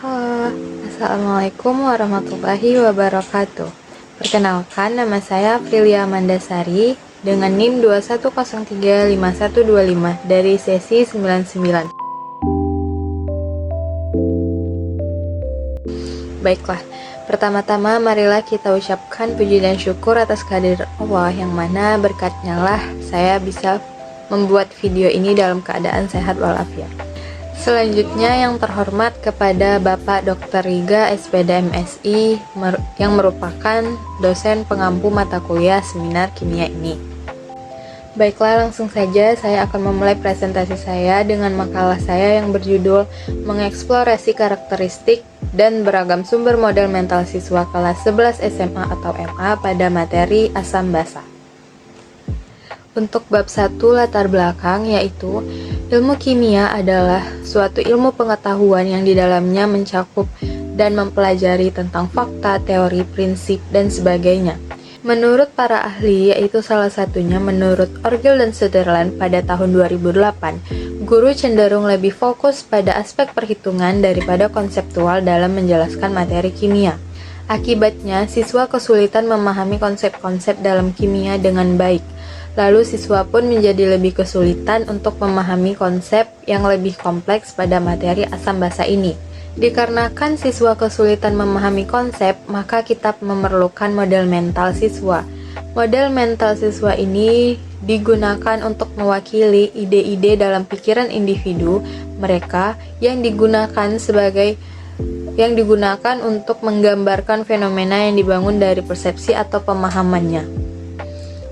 Halo, Assalamualaikum warahmatullahi wabarakatuh. Perkenalkan, nama saya Aprilia Mandasari dengan NIM 21035125 dari sesi 99. Baiklah, pertama-tama marilah kita ucapkan puji dan syukur atas kehadiran Allah yang mana berkatnya lah saya bisa membuat video ini dalam keadaan sehat walafiat. Selanjutnya yang terhormat kepada Bapak Dr. Riga SPD MSI yang merupakan dosen pengampu mata kuliah seminar kimia ini. Baiklah, langsung saja saya akan memulai presentasi saya dengan makalah saya yang berjudul Mengeksplorasi Karakteristik dan Beragam Sumber Model Mental Siswa Kelas 11 SMA atau MA pada materi asam basa. Untuk bab 1 latar belakang, yaitu ilmu kimia adalah suatu ilmu pengetahuan yang di dalamnya mencakup dan mempelajari tentang fakta, teori, prinsip, dan sebagainya. Menurut para ahli, yaitu salah satunya menurut Orgel dan Sutherland pada tahun 2008, guru cenderung lebih fokus pada aspek perhitungan daripada konseptual dalam menjelaskan materi kimia. Akibatnya, siswa kesulitan memahami konsep-konsep dalam kimia dengan baik. Lalu siswa pun menjadi lebih kesulitan untuk memahami konsep yang lebih kompleks pada materi asam basa ini. Dikarenakan siswa kesulitan memahami konsep, maka kita memerlukan model mental siswa. Model mental siswa ini digunakan untuk mewakili ide-ide dalam pikiran individu mereka yang digunakan untuk menggambarkan fenomena yang dibangun dari persepsi atau pemahamannya.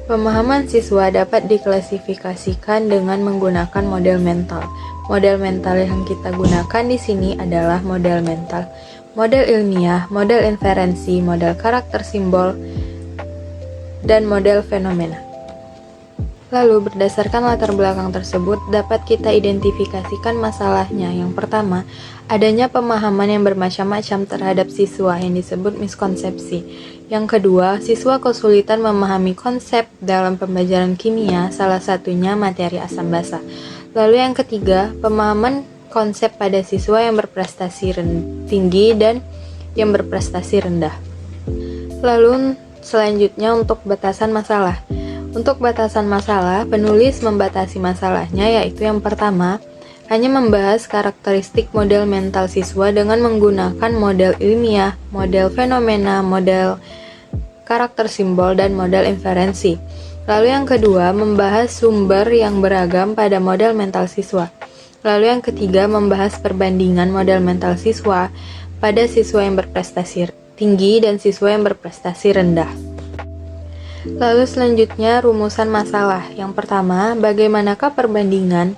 Pemahaman siswa dapat diklasifikasikan dengan menggunakan model mental. Model mental yang kita gunakan di sini adalah model mental, model ilmiah, model inferensi, model karakter simbol, dan model fenomena. Lalu, berdasarkan latar belakang tersebut, dapat kita identifikasikan masalahnya. Yang pertama, adanya pemahaman yang bermacam-macam terhadap siswa yang disebut miskonsepsi. Yang kedua, siswa kesulitan memahami konsep dalam pembelajaran kimia, salah satunya materi asam basa. Lalu yang ketiga, pemahaman konsep pada siswa yang berprestasi tinggi dan yang berprestasi rendah. Lalu selanjutnya untuk batasan masalah. Untuk batasan masalah, penulis membatasi masalahnya, yaitu yang pertama, hanya membahas karakteristik model mental siswa dengan menggunakan model ilmiah, model fenomena, model karakter simbol, dan model inferensi. Lalu yang kedua, membahas sumber yang beragam pada model mental siswa. Lalu yang ketiga, membahas perbandingan model mental siswa pada siswa yang berprestasi tinggi dan siswa yang berprestasi rendah. Lalu selanjutnya rumusan masalah. Yang pertama, bagaimanakah perbandingan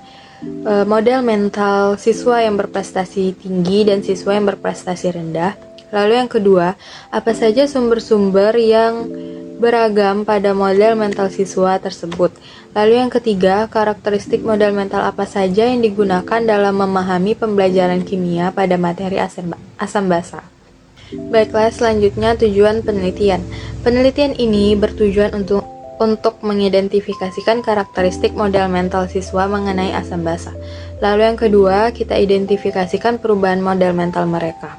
model mental siswa yang berprestasi tinggi dan siswa yang berprestasi rendah? Lalu yang kedua, apa saja sumber-sumber yang beragam pada model mental siswa tersebut? Lalu yang ketiga, karakteristik model mental apa saja yang digunakan dalam memahami pembelajaran kimia pada materi asam basa? Baiklah, selanjutnya tujuan penelitian. Penelitian ini bertujuan untuk mengidentifikasikan karakteristik model mental siswa mengenai asam basa. Lalu yang kedua, kita identifikasikan perubahan model mental mereka.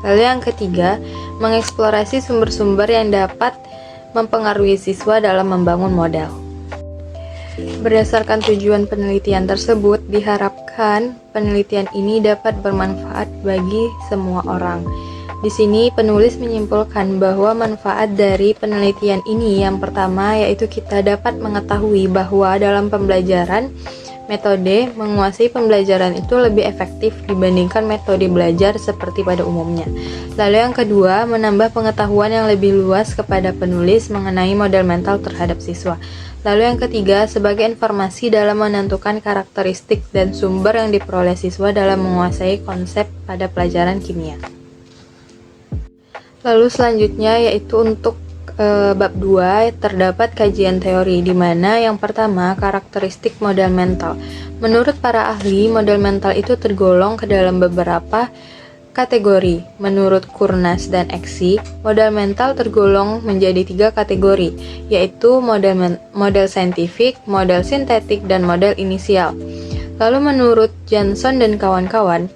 Lalu yang ketiga, mengeksplorasi sumber-sumber yang dapat mempengaruhi siswa dalam membangun model. Berdasarkan tujuan penelitian tersebut, diharapkan penelitian ini dapat bermanfaat bagi semua orang. Di sini penulis menyimpulkan bahwa manfaat dari penelitian ini yang pertama yaitu kita dapat mengetahui bahwa dalam pembelajaran metode menguasai pembelajaran itu lebih efektif dibandingkan metode belajar seperti pada umumnya. Lalu yang kedua, menambah pengetahuan yang lebih luas kepada penulis mengenai model mental terhadap siswa. Lalu yang ketiga, sebagai informasi dalam menentukan karakteristik dan sumber yang diperoleh siswa dalam menguasai konsep pada pelajaran kimia. Lalu selanjutnya yaitu untuk bab 2 terdapat kajian teori, di mana yang pertama karakteristik model mental. Menurut para ahli, model mental itu tergolong ke dalam beberapa kategori. Menurut Kurnas dan Eksi, model mental tergolong menjadi 3 kategori, yaitu model saintifik, model sintetik, dan model inisial. Lalu menurut Johnson dan kawan-kawan,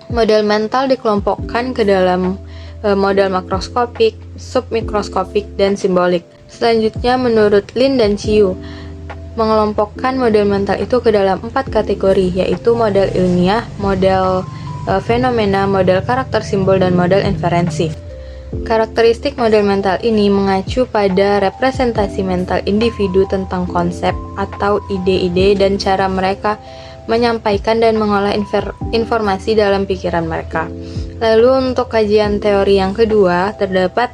Model mental dikelompokkan ke dalam model makroskopik, submikroskopik, dan simbolik. Selanjutnya, menurut Lin dan Chiu, mengelompokkan model mental itu ke dalam 4 kategori, yaitu model ilmiah, model fenomena, model karakter simbol, dan model inferensi. Karakteristik model mental ini mengacu pada representasi mental individu tentang konsep atau ide-ide dan cara mereka menyampaikan dan mengolah informasi dalam pikiran mereka. Lalu untuk kajian teori yang kedua terdapat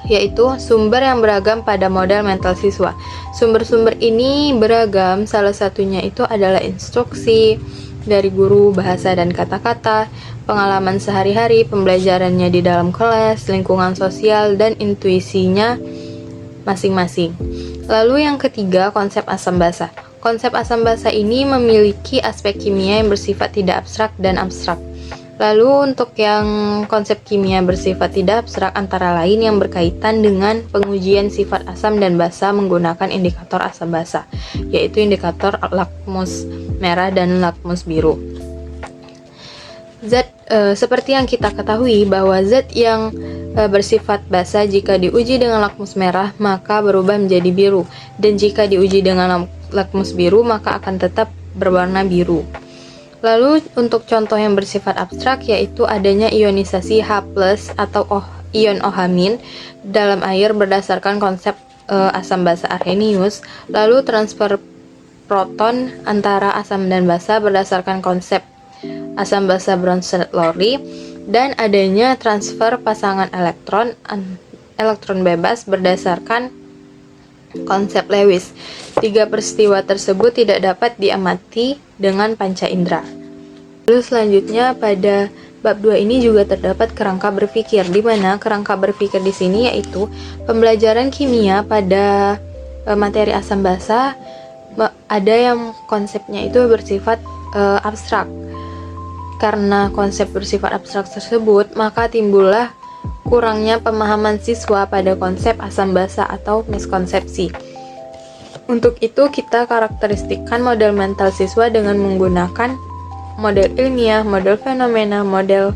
yaitu sumber yang beragam pada model mental siswa. Sumber-sumber ini beragam, salah satunya itu adalah instruksi dari guru, bahasa dan kata-kata, pengalaman sehari-hari, pembelajarannya di dalam kelas, lingkungan sosial, dan intuisinya masing-masing. Lalu yang ketiga, konsep asam basa. Konsep asam basa ini memiliki aspek kimia yang bersifat tidak abstrak dan abstrak. Lalu untuk yang konsep kimia bersifat tidak abstrak antara lain yang berkaitan dengan pengujian sifat asam dan basa menggunakan indikator asam basa, yaitu indikator lakmus merah dan lakmus biru. Zat seperti yang kita ketahui bahwa zat yang bersifat basa jika diuji dengan lakmus merah maka berubah menjadi biru, dan jika diuji dengan lakmus biru maka akan tetap berwarna biru. Lalu untuk contoh yang bersifat abstrak yaitu adanya ionisasi H+ atau ion OH- dalam air berdasarkan konsep asam basa Arrhenius, lalu transfer proton antara asam dan basa berdasarkan konsep asam basa Bronsted-Lowry, dan adanya transfer pasangan elektron bebas berdasarkan konsep Lewis. 3 peristiwa tersebut tidak dapat diamati dengan panca indera. Lalu selanjutnya pada bab 2 ini juga terdapat kerangka berpikir, di mana kerangka berpikir di sini yaitu pembelajaran kimia pada materi asam basa. Ada yang konsepnya itu bersifat abstrak. Karena konsep bersifat abstrak tersebut, maka timbullah kurangnya pemahaman siswa pada konsep asam basa atau miskonsepsi. Untuk itu, kita karakteristikkan model mental siswa dengan menggunakan model ilmiah, model fenomena, model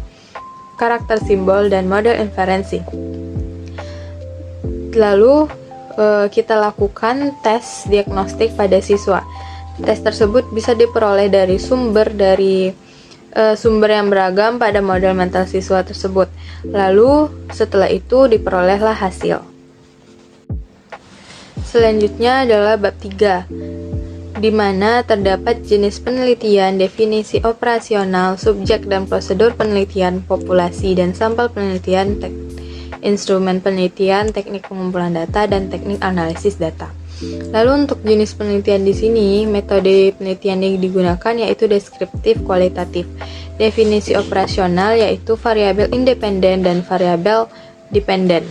karakter simbol, dan model inferensi. Lalu, kita lakukan tes diagnostik pada siswa. Tes tersebut bisa diperoleh dari sumber yang beragam pada model mental siswa tersebut. Lalu setelah itu diperolehlah hasil. Selanjutnya adalah bab 3, di mana terdapat jenis penelitian, definisi operasional, subjek dan prosedur penelitian, populasi dan sampel penelitian, instrumen penelitian, teknik pengumpulan data, dan teknik analisis data. Lalu untuk jenis penelitian di sini, metode penelitian yang digunakan yaitu deskriptif kualitatif. Definisi operasional yaitu variabel independen dan variabel dependen.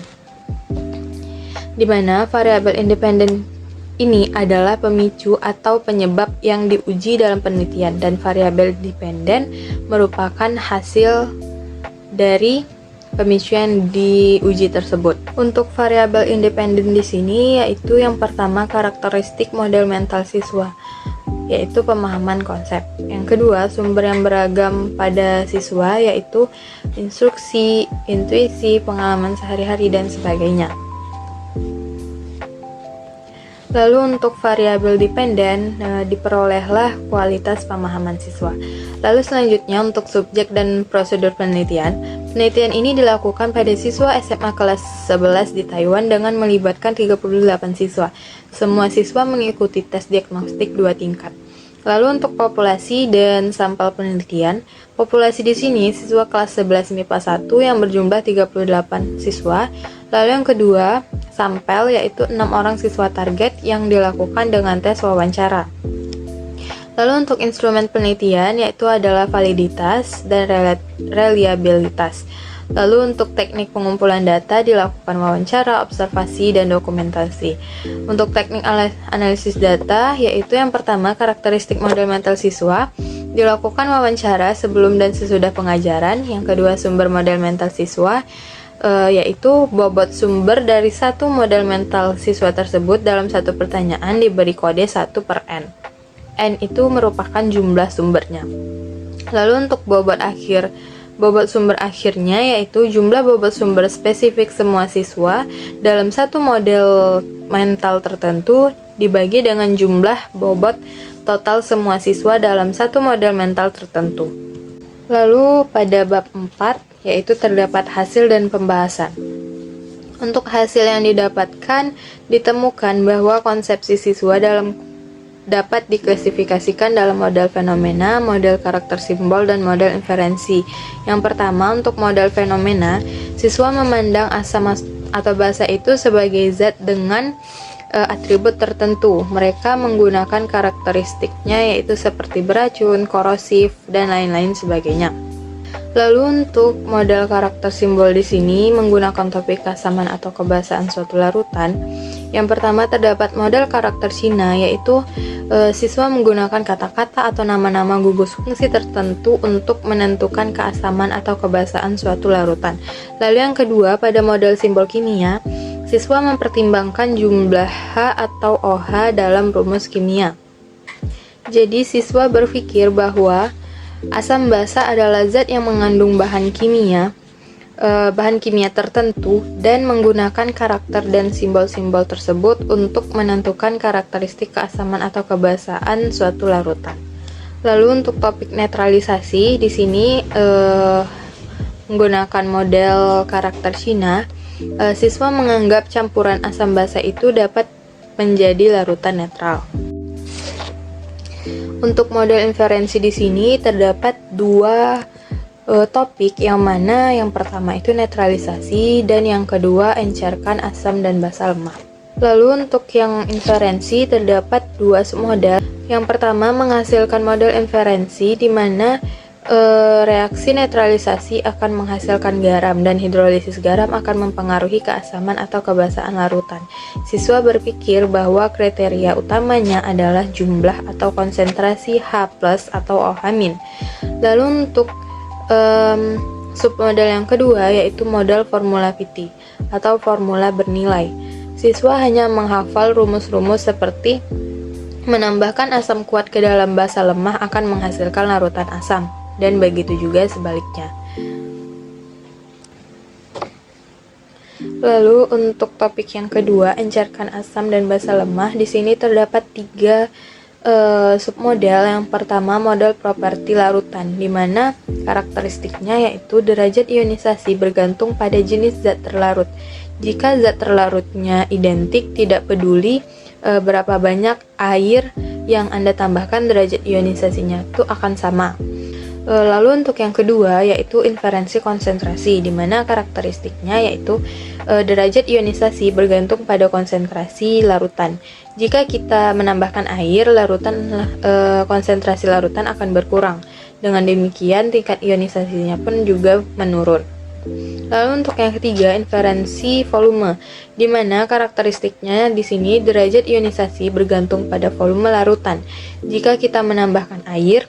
Di mana variabel independen ini adalah pemicu atau penyebab yang diuji dalam penelitian, dan variabel dependen merupakan hasil dari pemicu yang diuji tersebut. Untuk variabel independen di sini yaitu yang pertama karakteristik model mental siswa, yaitu pemahaman konsep. Yang kedua, sumber yang beragam pada siswa, yaitu instruksi, intuisi, pengalaman sehari-hari, dan sebagainya. Lalu untuk variabel dependen, diperolehlah kualitas pemahaman siswa. Lalu selanjutnya untuk subjek dan prosedur penelitian. Penelitian ini dilakukan pada siswa SMA kelas 11 di Taiwan dengan melibatkan 38 siswa. Semua siswa mengikuti tes diagnostik 2 tingkat. Lalu untuk populasi dan sampel penelitian, populasi di sini siswa kelas 11 MIPA 1 yang berjumlah 38 siswa. Lalu yang kedua, sampel yaitu 6 orang siswa target yang dilakukan dengan tes wawancara. Lalu untuk instrumen penelitian yaitu adalah validitas dan reliabilitas. Lalu untuk teknik pengumpulan data dilakukan wawancara, observasi, dan dokumentasi. Untuk teknik analisis data yaitu yang pertama karakteristik model mental siswa, dilakukan wawancara sebelum dan sesudah pengajaran. Yang kedua sumber model mental siswa, yaitu bobot sumber dari satu model mental siswa tersebut dalam satu pertanyaan diberi kode 1/n. N itu merupakan jumlah sumbernya. Lalu untuk bobot sumber akhirnya yaitu jumlah bobot sumber spesifik semua siswa dalam satu model mental tertentu dibagi dengan jumlah bobot total semua siswa dalam satu model mental tertentu. Lalu pada bab 4 yaitu terdapat hasil dan pembahasan. Untuk hasil yang didapatkan, ditemukan bahwa konsepsi siswa dapat diklasifikasikan dalam model fenomena, model karakter simbol, dan model inferensi. Yang pertama, untuk model fenomena, siswa memandang asam atau basa itu sebagai zat dengan atribut tertentu. Mereka menggunakan karakteristiknya yaitu seperti beracun, korosif, dan lain-lain sebagainya. Lalu untuk model karakter simbol di sini menggunakan topik keasaman atau kebasaan suatu larutan. Yang pertama terdapat model karakter Cina, yaitu siswa menggunakan kata-kata atau nama-nama gugus fungsi tertentu untuk menentukan keasaman atau kebasaan suatu larutan. Lalu yang kedua, pada model simbol kimia, siswa mempertimbangkan jumlah H atau OH dalam rumus kimia. Jadi siswa berpikir bahwa asam basa adalah zat yang mengandung bahan kimia tertentu dan menggunakan karakter dan simbol-simbol tersebut untuk menentukan karakteristik keasaman atau kebasaan suatu larutan. Lalu untuk topik netralisasi di sini menggunakan model karakter Cina, siswa menganggap campuran asam basa itu dapat menjadi larutan netral. Untuk model inferensi di sini terdapat dua topik, yang mana yang pertama itu netralisasi dan yang kedua encerkan asam dan basa lemah. Lalu untuk yang inferensi terdapat dua submodel. Yang pertama menghasilkan model inferensi di mana reaksi netralisasi akan menghasilkan garam dan hidrolisis garam akan mempengaruhi keasaman atau kebasaan larutan. Siswa berpikir bahwa kriteria utamanya adalah jumlah atau konsentrasi H+ atau OH-. Lalu untuk submodel yang kedua yaitu model formula Vitti atau formula bernilai. Siswa hanya menghafal rumus-rumus seperti menambahkan asam kuat ke dalam basa lemah akan menghasilkan larutan asam, dan begitu juga sebaliknya. Lalu untuk topik yang kedua, encerkan asam dan basa lemah, di sini terdapat tiga submodel. Yang pertama model properti larutan, di mana karakteristiknya yaitu derajat ionisasi bergantung pada jenis zat terlarut. Jika zat terlarutnya identik, tidak peduli berapa banyak air yang Anda tambahkan, derajat ionisasinya itu akan sama. Lalu untuk yang kedua yaitu inferensi konsentrasi, di mana karakteristiknya yaitu derajat ionisasi bergantung pada konsentrasi larutan. Jika kita menambahkan air, konsentrasi larutan akan berkurang. Dengan demikian tingkat ionisasinya pun juga menurun. Lalu untuk yang ketiga, inferensi volume, di mana karakteristiknya di sini derajat ionisasi bergantung pada volume larutan. Jika kita menambahkan air,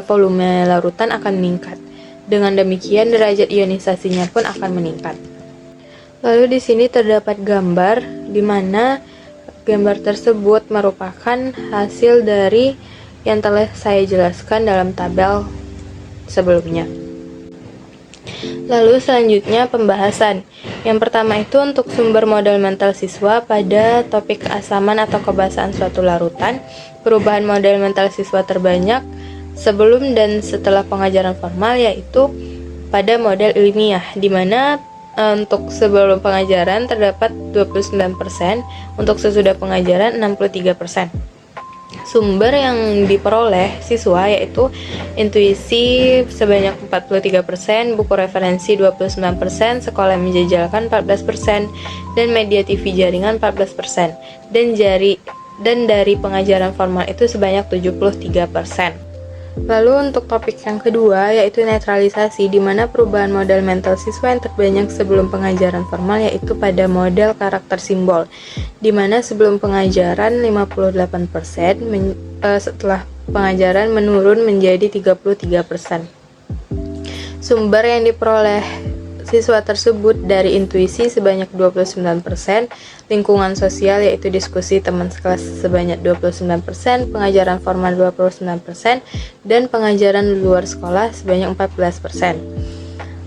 volume larutan akan meningkat. Dengan demikian derajat ionisasinya pun akan meningkat. Lalu di sini terdapat gambar, di mana gambar tersebut merupakan hasil dari yang telah saya jelaskan dalam tabel sebelumnya. Lalu selanjutnya pembahasan. Yang pertama itu untuk sumber model mental siswa pada topik keasaman atau kebasaan suatu larutan. Perubahan model mental siswa terbanyak sebelum dan setelah pengajaran formal, yaitu pada model ilmiah, di mana untuk sebelum pengajaran terdapat 29%, untuk sesudah pengajaran 63%. Sumber yang diperoleh siswa yaitu intuisi sebanyak 43%, buku referensi 29%, sekolah yang menjejalkan 14%, dan media TV jaringan 14%, dan dari pengajaran formal itu sebanyak 73%. Lalu untuk topik yang kedua yaitu netralisasi, di mana perubahan model mental siswa yang terbanyak sebelum pengajaran formal yaitu pada model karakter simbol, di mana sebelum pengajaran 58%, setelah pengajaran menurun menjadi 33%. Sumber yang diperoleh siswa tersebut dari intuisi sebanyak 29%, lingkungan sosial yaitu diskusi teman sekelas sebanyak 29%, pengajaran formal 29%, dan pengajaran di luar sekolah sebanyak 14%.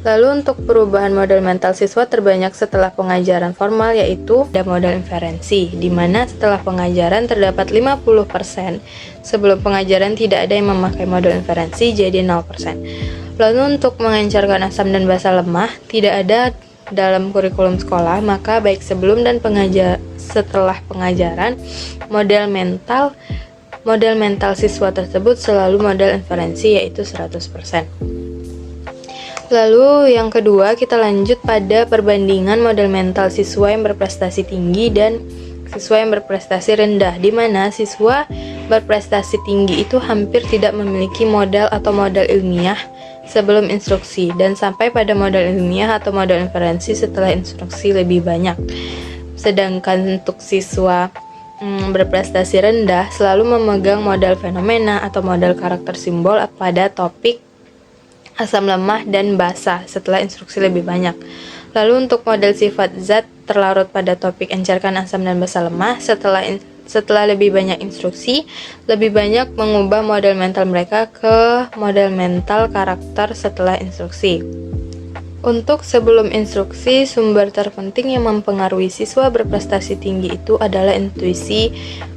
Lalu untuk perubahan model mental siswa terbanyak setelah pengajaran formal yaitu ada model inferensi, di mana setelah pengajaran terdapat 50%, sebelum pengajaran tidak ada yang memakai model inferensi jadi 0%. Lalu untuk mengencarkan asam dan basa lemah tidak ada dalam kurikulum sekolah, maka baik sebelum dan setelah pengajaran model mental siswa tersebut selalu model inferensi yaitu 100%. Lalu yang kedua, kita lanjut pada perbandingan model mental siswa yang berprestasi tinggi dan siswa yang berprestasi rendah, di mana siswa berprestasi tinggi itu hampir tidak memiliki modal atau modal ilmiah sebelum instruksi, dan sampai pada modal ilmiah atau modal inferensi setelah instruksi lebih banyak. Sedangkan untuk siswa berprestasi rendah selalu memegang modal fenomena atau modal karakter simbol pada topik asam lemah dan basa setelah instruksi lebih banyak. Lalu untuk model sifat zat terlarut pada topik encerkan asam dan basa lemah setelah lebih banyak instruksi, lebih banyak mengubah model mental mereka ke model mental karakter setelah instruksi. Untuk sebelum instruksi, sumber terpenting yang mempengaruhi siswa berprestasi tinggi itu adalah intuisi,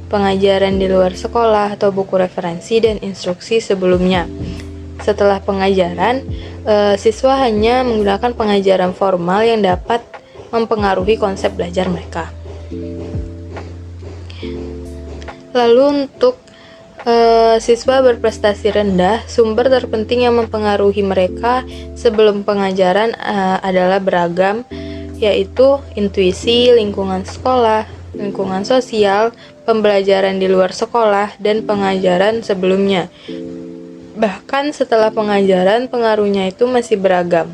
pengajaran di luar sekolah atau buku referensi, dan instruksi sebelumnya. Setelah pengajaran, siswa hanya menggunakan pengajaran formal yang dapat mempengaruhi konsep belajar mereka. Lalu untuk siswa berprestasi rendah, sumber terpenting yang mempengaruhi mereka sebelum pengajaran adalah beragam, yaitu intuisi, lingkungan sekolah, lingkungan sosial, pembelajaran di luar sekolah, dan pengajaran sebelumnya. Bahkan setelah pengajaran, pengaruhnya itu masih beragam,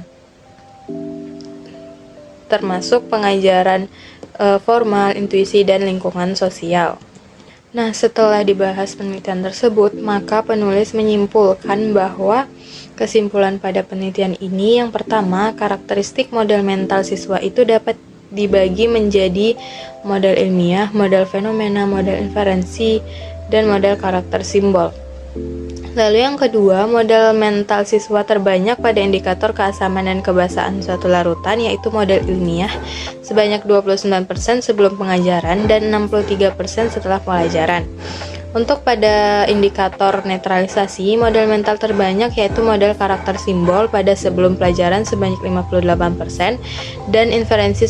termasuk pengajaran formal, intuisi, dan lingkungan sosial. Nah, setelah dibahas penelitian tersebut, maka penulis menyimpulkan bahwa kesimpulan pada penelitian ini yang pertama, karakteristik model mental siswa itu dapat dibagi menjadi model ilmiah, model fenomena, model inferensi, dan model karakter simbol. Lalu yang kedua, model mental siswa terbanyak pada indikator keasaman dan kebasaan suatu larutan, yaitu model ilmiah sebanyak 29% sebelum pengajaran dan 63% setelah pelajaran. Untuk pada indikator netralisasi, model mental terbanyak yaitu model karakter simbol pada sebelum pelajaran sebanyak 58% dan inferensi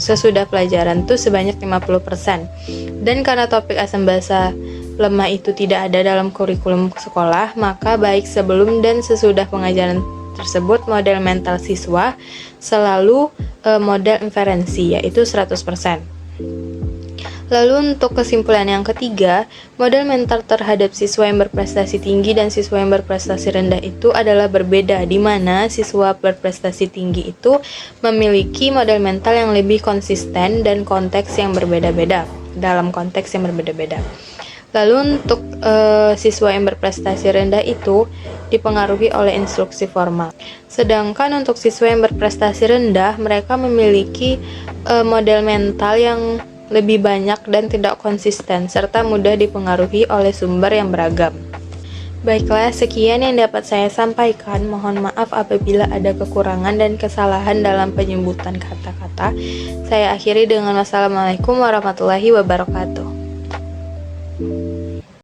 sesudah pelajaran itu sebanyak 50%. Dan karena topik asam basa lemah itu tidak ada dalam kurikulum sekolah, maka baik sebelum dan sesudah pengajaran tersebut model mental siswa selalu model inferensi yaitu 100%. Lalu untuk kesimpulan yang ketiga, model mental terhadap siswa yang berprestasi tinggi dan siswa yang berprestasi rendah itu adalah berbeda, di mana siswa berprestasi tinggi itu memiliki model mental yang lebih konsisten dan konteks yang berbeda-beda, dalam konteks yang berbeda-beda. Lalu untuk siswa yang berprestasi rendah itu dipengaruhi oleh instruksi formal. Sedangkan untuk siswa yang berprestasi rendah, mereka memiliki model mental yang lebih banyak dan tidak konsisten, serta mudah dipengaruhi oleh sumber yang beragam. Baiklah, sekian yang dapat saya sampaikan. Mohon maaf apabila ada kekurangan dan kesalahan dalam penyebutan kata-kata. Saya akhiri dengan wassalamualaikum warahmatullahi wabarakatuh.